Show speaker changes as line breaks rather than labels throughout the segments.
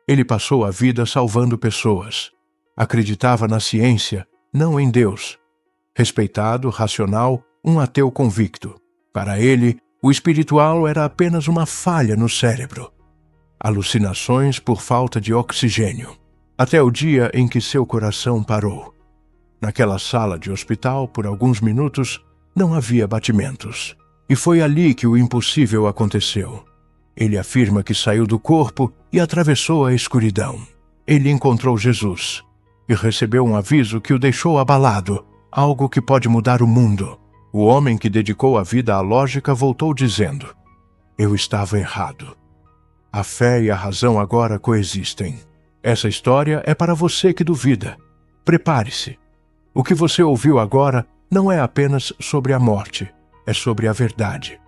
Ele passou a vida salvando pessoas. Acreditava na ciência, não em Deus. Respeitado, racional, um ateu convicto. Para ele, o espiritual era apenas uma falha no cérebro. Alucinações por falta de oxigênio. Até o dia em que seu coração parou. Naquela sala de hospital, por alguns minutos, não havia batimentos. E foi ali que o impossível aconteceu. Ele afirma que saiu do corpo e atravessou a escuridão. Ele encontrou Jesus e recebeu um aviso que o deixou abalado, algo que pode mudar o mundo. O homem que dedicou a vida à lógica voltou dizendo: "Eu estava errado. A fé e a razão agora coexistem. Essa história é para você que duvida. Prepare-se. O que você ouviu agora não é apenas sobre a morte, é sobre a verdade."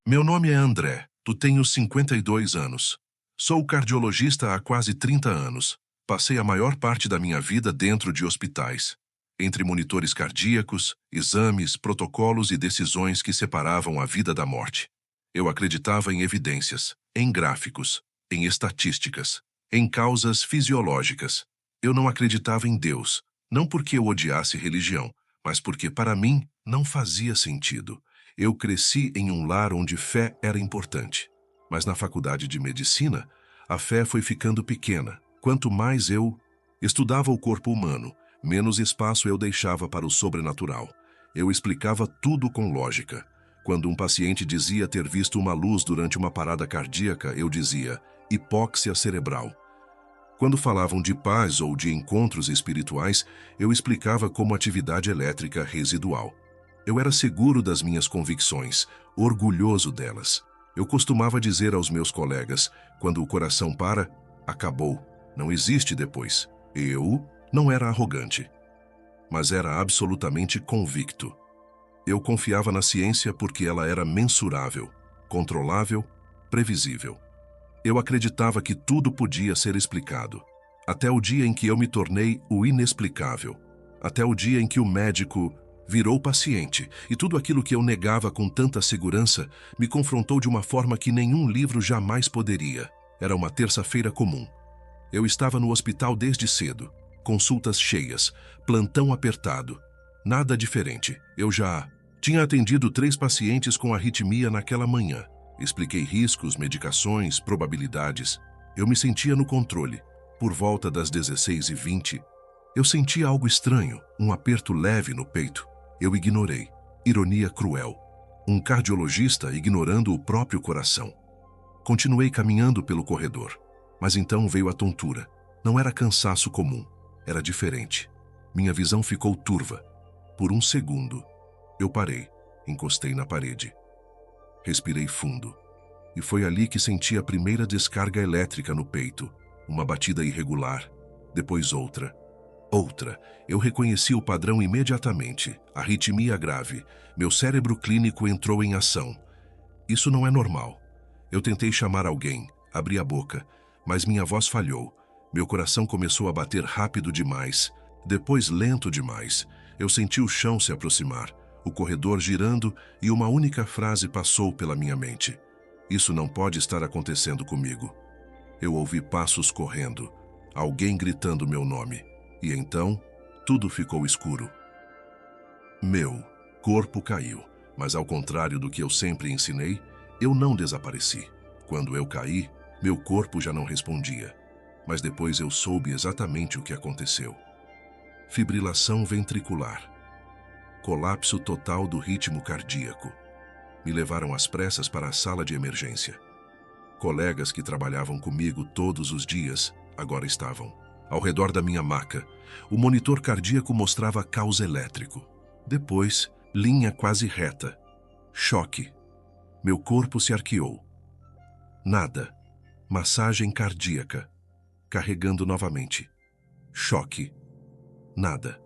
Meu nome é André, tenho 52 anos. Sou cardiologista há quase 30 anos. Passei a maior parte da minha vida dentro de hospitais, entre monitores cardíacos, exames, protocolos e decisões que separavam a vida da morte. Eu acreditava em evidências, em gráficos, em estatísticas, em causas fisiológicas. Eu não acreditava em Deus, não porque eu odiasse religião, mas porque para mim não fazia sentido. Eu cresci em um lar onde fé era importante. Mas na faculdade de medicina, a fé foi ficando pequena. Quanto mais eu estudava o corpo humano, menos espaço eu deixava para o sobrenatural. Eu explicava tudo com lógica. Quando um paciente dizia ter visto uma luz durante uma parada cardíaca, eu dizia: hipóxia cerebral. Quando falavam de paz ou de encontros espirituais, eu explicava como atividade elétrica residual. Eu era seguro das minhas convicções, orgulhoso delas. Eu costumava dizer aos meus colegas: quando o coração para, acabou, não existe depois. Eu não era arrogante, mas era absolutamente convicto. Eu confiava na ciência porque ela era mensurável, controlável, previsível. Eu acreditava que tudo podia ser explicado. Até o dia em que eu me tornei o inexplicável. Até o dia em que o médico virou paciente, e tudo aquilo que eu negava com tanta segurança me confrontou de uma forma que nenhum livro jamais poderia. Era uma terça-feira comum. Eu estava no hospital desde cedo, consultas cheias, plantão apertado. Nada diferente. Eu já tinha atendido 3 pacientes com arritmia naquela manhã. Expliquei riscos, medicações, probabilidades. Eu me sentia no controle. Por volta das 16h20, eu senti algo estranho, um aperto leve no peito. Eu ignorei. Ironia cruel. Um cardiologista ignorando o próprio coração. Continuei caminhando pelo corredor. Mas então veio a tontura. Não era cansaço comum. Era diferente. Minha visão ficou turva. Por um segundo, eu parei, encostei na parede. Respirei fundo. E foi ali que senti a primeira descarga elétrica no peito. Uma batida irregular. Depois outra. Outra. Eu reconheci o padrão imediatamente. Arritmia grave. Meu cérebro clínico entrou em ação. Isso não é normal. Eu tentei chamar alguém, abri a boca, mas minha voz falhou. Meu coração começou a bater rápido demais, depois lento demais. Eu senti o chão se aproximar, o corredor girando e uma única frase passou pela minha mente: isso não pode estar acontecendo comigo. Eu ouvi passos correndo, alguém gritando meu nome. E então, tudo ficou escuro. Meu corpo caiu, mas ao contrário do que eu sempre ensinei, eu não desapareci. Quando eu caí, meu corpo já não respondia. Mas depois eu soube exatamente o que aconteceu. Fibrilação ventricular. Colapso total do ritmo cardíaco. Me levaram às pressas para a sala de emergência. Colegas que trabalhavam comigo todos os dias agora estavam ao redor da minha maca. O monitor cardíaco mostrava caos elétrico. Depois, linha quase reta. Choque. Meu corpo se arqueou. Nada. Massagem cardíaca. Carregando novamente. Choque. Nada.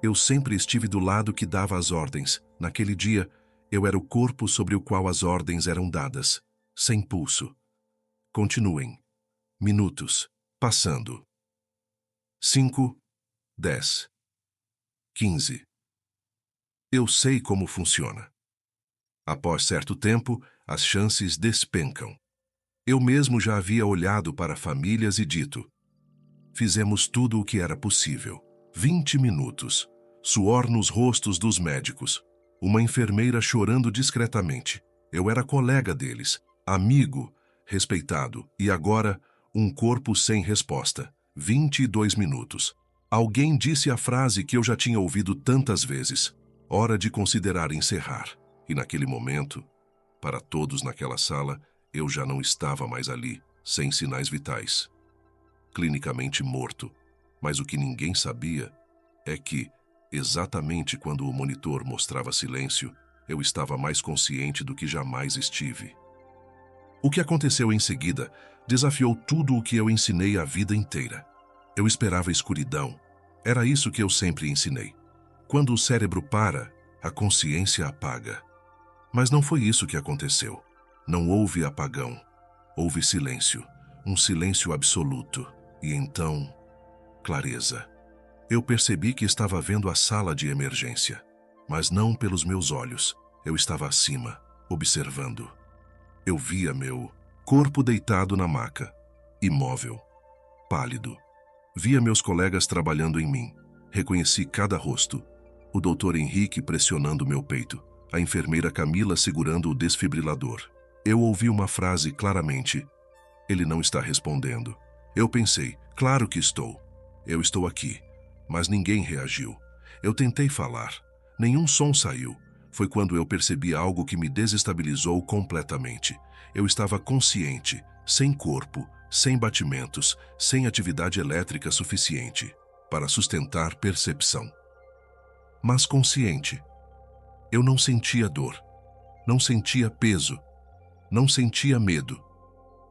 Eu sempre estive do lado que dava as ordens. Naquele dia, eu era o corpo sobre o qual as ordens eram dadas. Sem pulso. Continuem. Minutos. Passando. 5, 10, 15. Eu sei como funciona. Após certo tempo, as chances despencam. Eu mesmo já havia olhado para famílias e dito: fizemos tudo o que era possível. 20 minutos. Suor nos rostos dos médicos. Uma enfermeira chorando discretamente. Eu era colega deles, amigo, respeitado. E agora, um corpo sem resposta. 22 minutos. Alguém disse a frase que eu já tinha ouvido tantas vezes. Hora de considerar encerrar. E naquele momento, para todos naquela sala, eu já não estava mais ali, sem sinais vitais. Clinicamente morto. Mas o que ninguém sabia é que, exatamente quando o monitor mostrava silêncio, eu estava mais consciente do que jamais estive. O que aconteceu em seguida desafiou tudo o que eu ensinei a vida inteira. Eu esperava escuridão. Era isso que eu sempre ensinei. Quando o cérebro para, a consciência apaga. Mas não foi isso que aconteceu. Não houve apagão. Houve silêncio. Um silêncio absoluto. E então, clareza. Eu percebi que estava vendo a sala de emergência. Mas não pelos meus olhos. Eu estava acima, observando. Eu via meu corpo deitado na maca, imóvel, pálido. Via meus colegas trabalhando em mim. Reconheci cada rosto. O doutor Henrique pressionando meu peito. A enfermeira Camila segurando o desfibrilador. Eu ouvi uma frase claramente. Ele não está respondendo. Eu pensei, claro que estou. Eu estou aqui. Mas ninguém reagiu. Eu tentei falar. Nenhum som saiu. Foi quando eu percebi algo que me desestabilizou completamente. Eu estava consciente, sem corpo, sem batimentos, sem atividade elétrica suficiente para sustentar percepção. Mas consciente. Eu não sentia dor, não sentia peso, não sentia medo.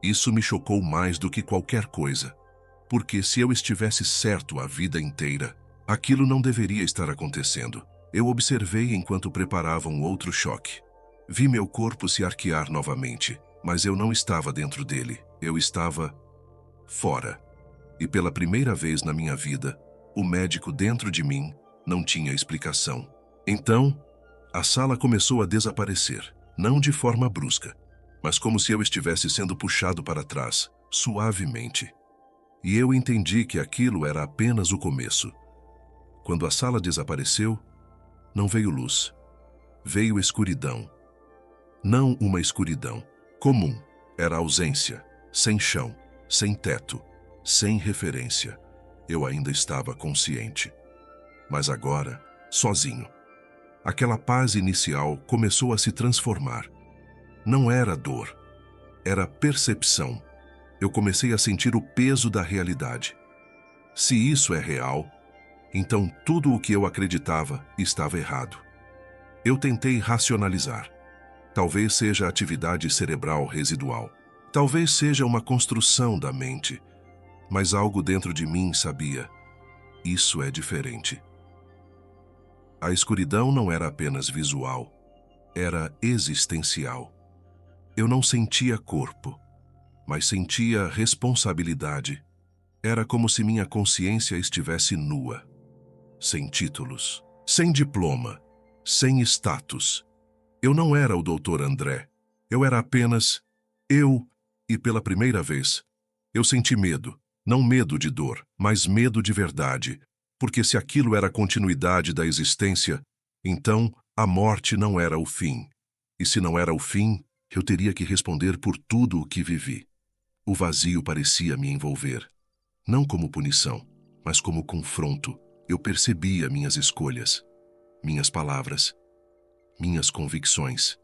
Isso me chocou mais do que qualquer coisa, porque se eu estivesse certo a vida inteira, aquilo não deveria estar acontecendo. Eu observei enquanto preparava um outro choque. Vi meu corpo se arquear novamente, mas eu não estava dentro dele. Eu estava fora. E pela primeira vez na minha vida, o médico dentro de mim não tinha explicação. Então, a sala começou a desaparecer, não de forma brusca, mas como se eu estivesse sendo puxado para trás, suavemente. E eu entendi que aquilo era apenas o começo. Quando a sala desapareceu, não veio luz. Veio escuridão. Não uma escuridão comum. Era ausência, sem chão, sem teto, sem referência. Eu ainda estava consciente. Mas agora, sozinho. Aquela paz inicial começou a se transformar. Não era dor, era percepção. Eu comecei a sentir o peso da realidade. Se isso é real, então tudo o que eu acreditava estava errado. Eu tentei racionalizar. Talvez seja atividade cerebral residual. Talvez seja uma construção da mente. Mas algo dentro de mim sabia: isso é diferente. A escuridão não era apenas visual, era existencial. Eu não sentia corpo, mas sentia responsabilidade. Era como se minha consciência estivesse nua. Sem títulos, sem diploma, sem status. Eu não era o Dr. André. Eu era apenas eu, e pela primeira vez, eu senti medo. Não medo de dor, mas medo de verdade. Porque se aquilo era a continuidade da existência, então a morte não era o fim. E se não era o fim, eu teria que responder por tudo o que vivi. O vazio parecia me envolver. Não como punição, mas como confronto. Eu percebia minhas escolhas, minhas palavras, minhas convicções.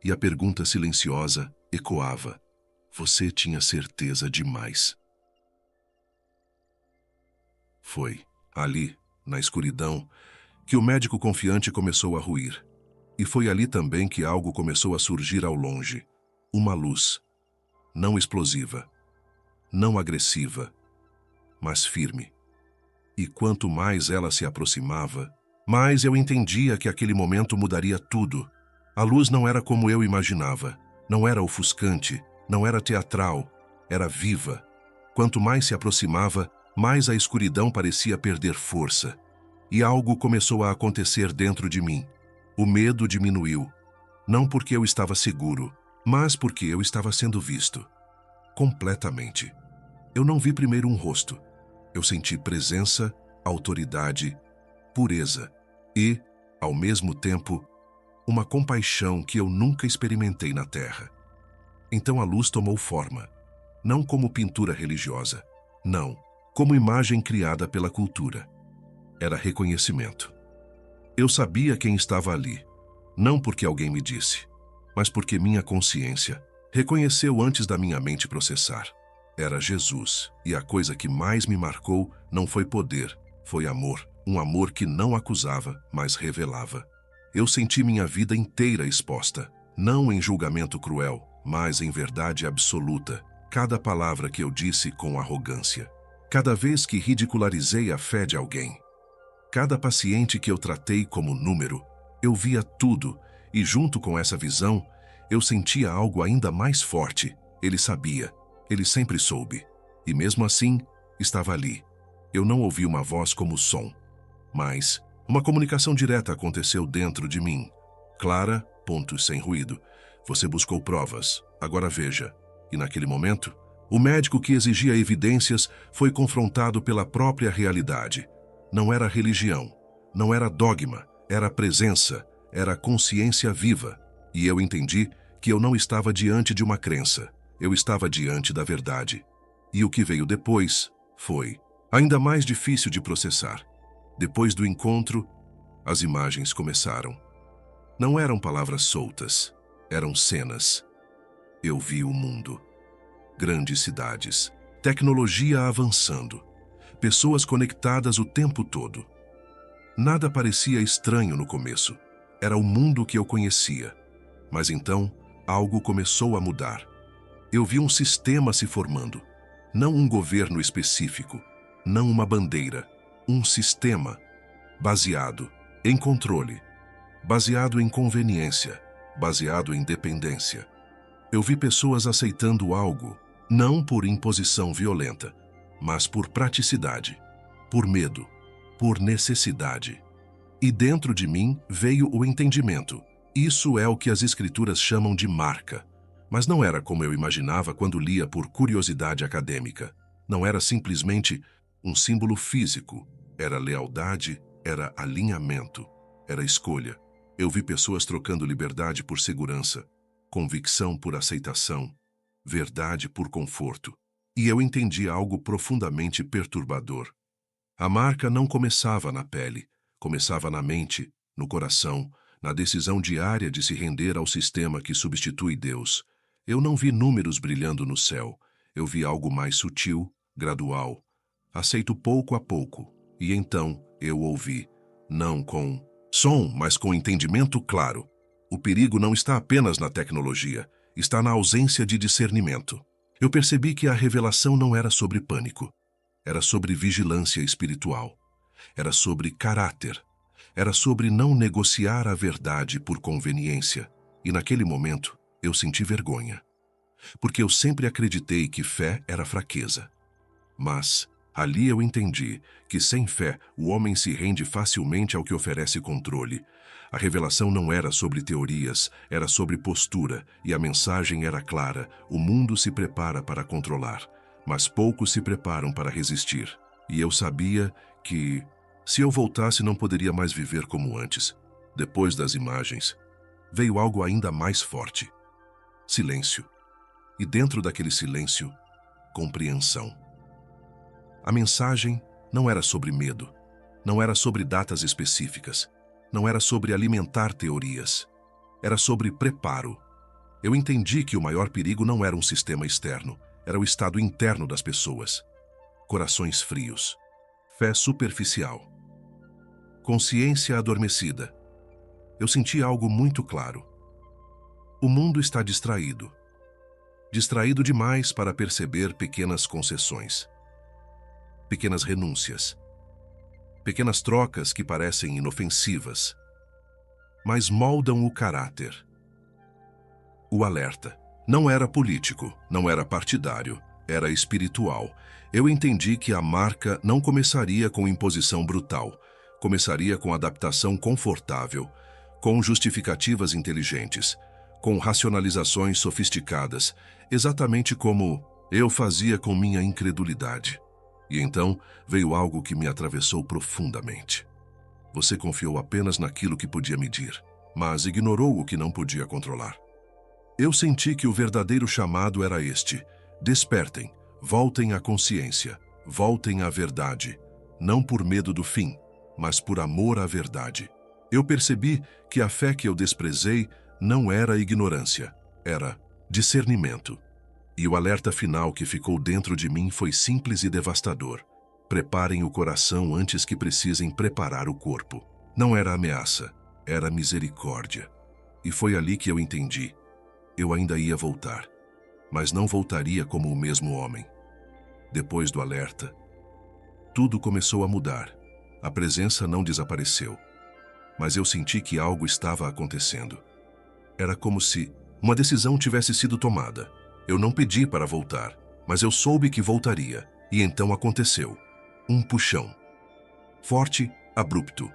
E a pergunta silenciosa ecoava: você tinha certeza demais. Foi ali, na escuridão, que o médico confiante começou a ruir. E foi ali também que algo começou a surgir ao longe. Uma luz, não explosiva, não agressiva, mas firme. E quanto mais ela se aproximava, mais eu entendia que aquele momento mudaria tudo. A luz não era como eu imaginava, não era ofuscante, não era teatral, era viva. Quanto mais se aproximava, mais a escuridão parecia perder força. E algo começou a acontecer dentro de mim. O medo diminuiu. Não porque eu estava seguro, mas porque eu estava sendo visto. Completamente. Eu não vi primeiro um rosto. Eu senti presença, autoridade, pureza e, ao mesmo tempo, uma compaixão que eu nunca experimentei na Terra. Então a luz tomou forma, não como pintura religiosa, não, como imagem criada pela cultura. Era reconhecimento. Eu sabia quem estava ali, não porque alguém me disse, mas porque minha consciência reconheceu antes da minha mente processar. Era Jesus, e a coisa que mais me marcou não foi poder, foi amor. Um amor que não acusava, mas revelava. Eu senti minha vida inteira exposta, não em julgamento cruel, mas em verdade absoluta. Cada palavra que eu disse com arrogância. Cada vez que ridicularizei a fé de alguém. Cada paciente que eu tratei como número. Eu via tudo, e junto com essa visão, eu sentia algo ainda mais forte. Ele sabia, ele sempre soube. E mesmo assim, estava ali. Eu não ouvi uma voz como som. Mas uma comunicação direta aconteceu dentro de mim. Clara, pontos sem ruído. Você buscou provas, agora veja. E naquele momento, o médico que exigia evidências foi confrontado pela própria realidade. Não era religião, não era dogma, era presença, era consciência viva. E eu entendi que eu não estava diante de uma crença, eu estava diante da verdade. E o que veio depois foi ainda mais difícil de processar. Depois do encontro, as imagens começaram. Não eram palavras soltas, eram cenas. Eu vi o mundo. Grandes cidades, tecnologia avançando, pessoas conectadas o tempo todo. Nada parecia estranho no começo. Era o mundo que eu conhecia. Mas então, algo começou a mudar. Eu vi um sistema se formando. Não um governo específico, não uma bandeira. Um sistema baseado em controle, baseado em conveniência, baseado em dependência. Eu vi pessoas aceitando algo, não por imposição violenta, mas por praticidade, por medo, por necessidade. E dentro de mim veio o entendimento. Isso é o que as escrituras chamam de marca. Mas não era como eu imaginava quando lia por curiosidade acadêmica. Não era simplesmente um símbolo físico. Era lealdade, era alinhamento, era escolha. Eu vi pessoas trocando liberdade por segurança, convicção por aceitação, verdade por conforto. E eu entendi algo profundamente perturbador. A marca não começava na pele, começava na mente, no coração, na decisão diária de se render ao sistema que substitui Deus. Eu não vi números brilhando no céu, eu vi algo mais sutil, gradual. Aceito pouco a pouco. E então eu ouvi, não com som, mas com entendimento claro. O perigo não está apenas na tecnologia, está na ausência de discernimento. Eu percebi que a revelação não era sobre pânico, era sobre vigilância espiritual, era sobre caráter, era sobre não negociar a verdade por conveniência. E naquele momento eu senti vergonha, porque eu sempre acreditei que fé era fraqueza. Mas ali eu entendi que sem fé o homem se rende facilmente ao que oferece controle. A revelação não era sobre teorias, era sobre postura, e a mensagem era clara: o mundo se prepara para controlar, mas poucos se preparam para resistir. E eu sabia que, se eu voltasse, não poderia mais viver como antes. Depois das imagens, veio algo ainda mais forte: silêncio. E dentro daquele silêncio, compreensão. A mensagem não era sobre medo, não era sobre datas específicas, não era sobre alimentar teorias. Era sobre preparo. Eu entendi que o maior perigo não era um sistema externo, era o estado interno das pessoas. Corações frios, fé superficial, consciência adormecida. Eu senti algo muito claro. O mundo está distraído. Distraído demais para perceber pequenas concessões. Pequenas renúncias, pequenas trocas que parecem inofensivas, mas moldam o caráter. O alerta não era político, não era partidário, era espiritual. Eu entendi que a marca não começaria com imposição brutal, começaria com adaptação confortável, com justificativas inteligentes, com racionalizações sofisticadas, exatamente como eu fazia com minha incredulidade. E então veio algo que me atravessou profundamente. Você confiou apenas naquilo que podia medir, mas ignorou o que não podia controlar. Eu senti que o verdadeiro chamado era este: despertem, voltem à consciência, voltem à verdade, não por medo do fim, mas por amor à verdade. Eu percebi que a fé que eu desprezei não era ignorância, era discernimento. E o alerta final que ficou dentro de mim foi simples e devastador. Preparem o coração antes que precisem preparar o corpo. Não era ameaça, era misericórdia. E foi ali que eu entendi. Eu ainda ia voltar, mas não voltaria como o mesmo homem. Depois do alerta, tudo começou a mudar. A presença não desapareceu, mas eu senti que algo estava acontecendo. Era como se uma decisão tivesse sido tomada. Eu não pedi para voltar, mas eu soube que voltaria, e então aconteceu. Um puxão. Forte, abrupto.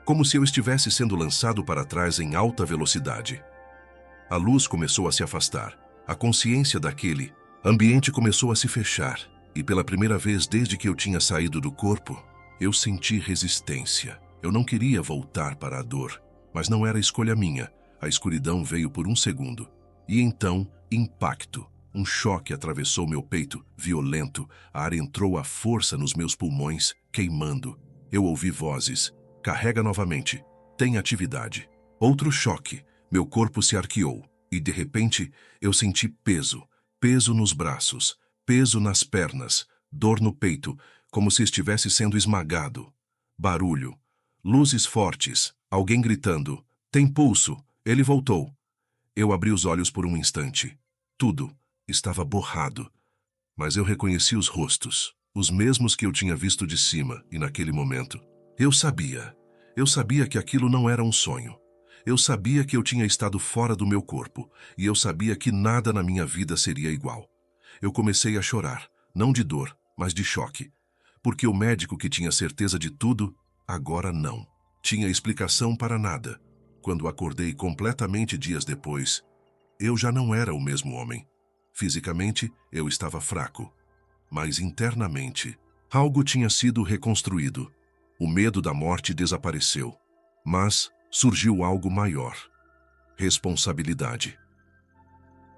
Como se eu estivesse sendo lançado para trás em alta velocidade. A luz começou a se afastar. A consciência daquele ambiente começou a se fechar. E pela primeira vez desde que eu tinha saído do corpo, eu senti resistência. Eu não queria voltar para a dor, mas não era escolha minha. A escuridão veio por um segundo. E então, impacto. Um choque atravessou meu peito, violento. Ar entrou à força nos meus pulmões, queimando. Eu ouvi vozes. Carrega novamente. Tem atividade. Outro choque. Meu corpo se arqueou. E de repente, eu senti peso. Peso nos braços. Peso nas pernas. Dor no peito, como se estivesse sendo esmagado. Barulho. Luzes fortes. Alguém gritando. Tem pulso. Ele voltou. Eu abri os olhos por um instante. Tudo estava borrado. Mas eu reconheci os rostos, os mesmos que eu tinha visto de cima, e naquele momento. Eu sabia que aquilo não era um sonho. Eu sabia que eu tinha estado fora do meu corpo, e eu sabia que nada na minha vida seria igual. Eu comecei a chorar, não de dor, mas de choque. Porque o médico que tinha certeza de tudo, agora não. Tinha explicação para nada. Quando acordei completamente dias depois, eu já não era o mesmo homem. Fisicamente, eu estava fraco. Mas internamente, algo tinha sido reconstruído. O medo da morte desapareceu. Mas surgiu algo maior. Responsabilidade.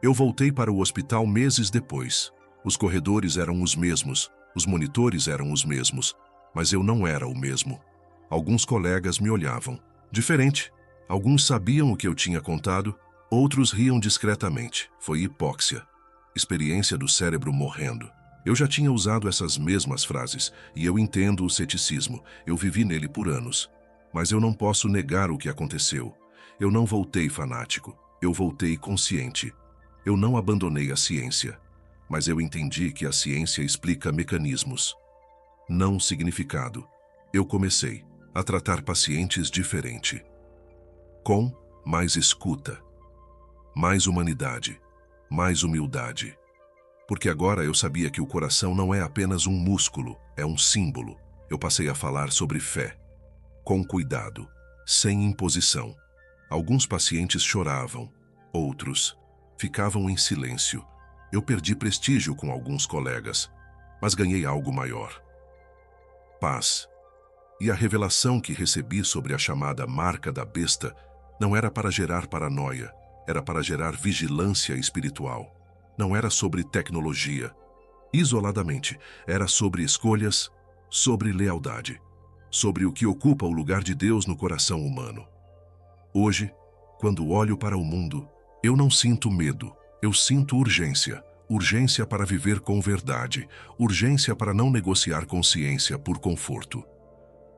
Eu voltei para o hospital meses depois. Os corredores eram os mesmos, os monitores eram os mesmos, mas eu não era o mesmo. Alguns colegas me olhavam. Diferente. Alguns sabiam o que eu tinha contado, outros riam discretamente. Foi hipóxia. Experiência do cérebro morrendo. Eu já tinha usado essas mesmas frases, e eu entendo o ceticismo. Eu vivi nele por anos. Mas eu não posso negar o que aconteceu. Eu não voltei fanático. Eu voltei consciente. Eu não abandonei a ciência. Mas eu entendi que a ciência explica mecanismos, não significado. Eu comecei a tratar pacientes diferente. Com mais escuta, mais humanidade, mais humildade. Porque agora eu sabia que o coração não é apenas um músculo, é um símbolo. Eu passei a falar sobre fé. Com cuidado, sem imposição. Alguns pacientes choravam, outros ficavam em silêncio. Eu perdi prestígio com alguns colegas, mas ganhei algo maior. Paz. E a revelação que recebi sobre a chamada marca da besta não era para gerar paranoia, era para gerar vigilância espiritual. Não era sobre tecnologia. Isoladamente, era sobre escolhas, sobre lealdade, sobre o que ocupa o lugar de Deus no coração humano. Hoje, quando olho para o mundo, eu não sinto medo, eu sinto urgência. Urgência para viver com verdade, urgência para não negociar consciência por conforto.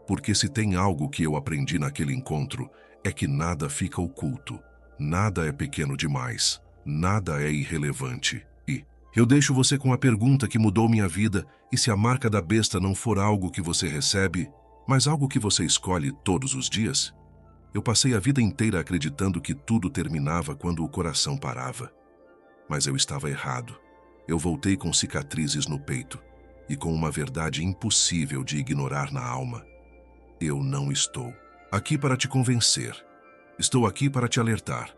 Porque se tem algo que eu aprendi naquele encontro, é que nada fica oculto, nada é pequeno demais, nada é irrelevante. E eu deixo você com a pergunta que mudou minha vida: e se a marca da besta não for algo que você recebe, mas algo que você escolhe todos os dias? Eu passei a vida inteira acreditando que tudo terminava quando o coração parava. Mas eu estava errado. Eu voltei com cicatrizes no peito e com uma verdade impossível de ignorar na alma. Eu não estou aqui para te convencer. Estou aqui para te alertar.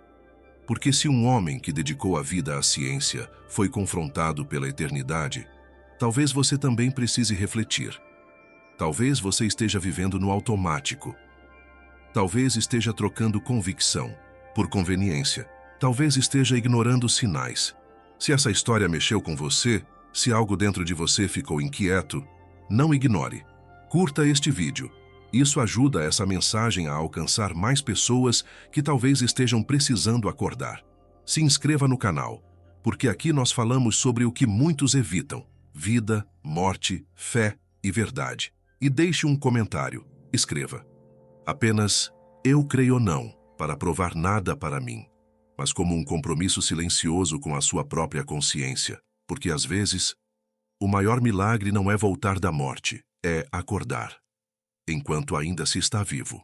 Porque se um homem que dedicou a vida à ciência foi confrontado pela eternidade, talvez você também precise refletir. Talvez você esteja vivendo no automático. Talvez esteja trocando convicção por conveniência. Talvez esteja ignorando sinais. Se essa história mexeu com você, se algo dentro de você ficou inquieto, não ignore. Curta este vídeo. Isso ajuda essa mensagem a alcançar mais pessoas que talvez estejam precisando acordar. Se inscreva no canal, porque aqui nós falamos sobre o que muitos evitam: vida, morte, fé e verdade. E deixe um comentário. Escreva: apenas eu creio ou não, para provar nada para mim, mas como um compromisso silencioso com a sua própria consciência, porque às vezes o maior milagre não é voltar da morte, é acordar, enquanto ainda se está vivo.